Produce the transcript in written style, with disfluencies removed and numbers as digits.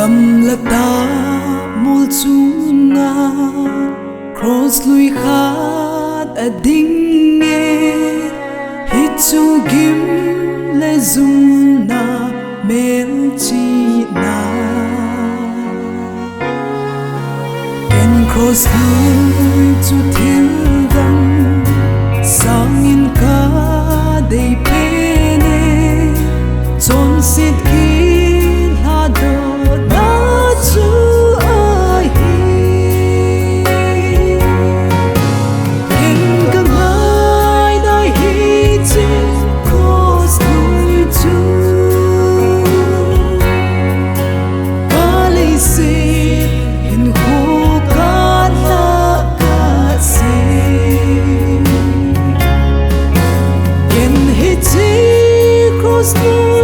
Lam lạc ta mul chunga cross lui khat a ding nge hi chu gim le zum na mel chi na en cross lui chu thil dam sang in ka dei pe ne chon sit ki ha do na chu ai hi in ka ngai dai hi chi cross lui chu ali sit in ho ka la ka se in hi chi cross lui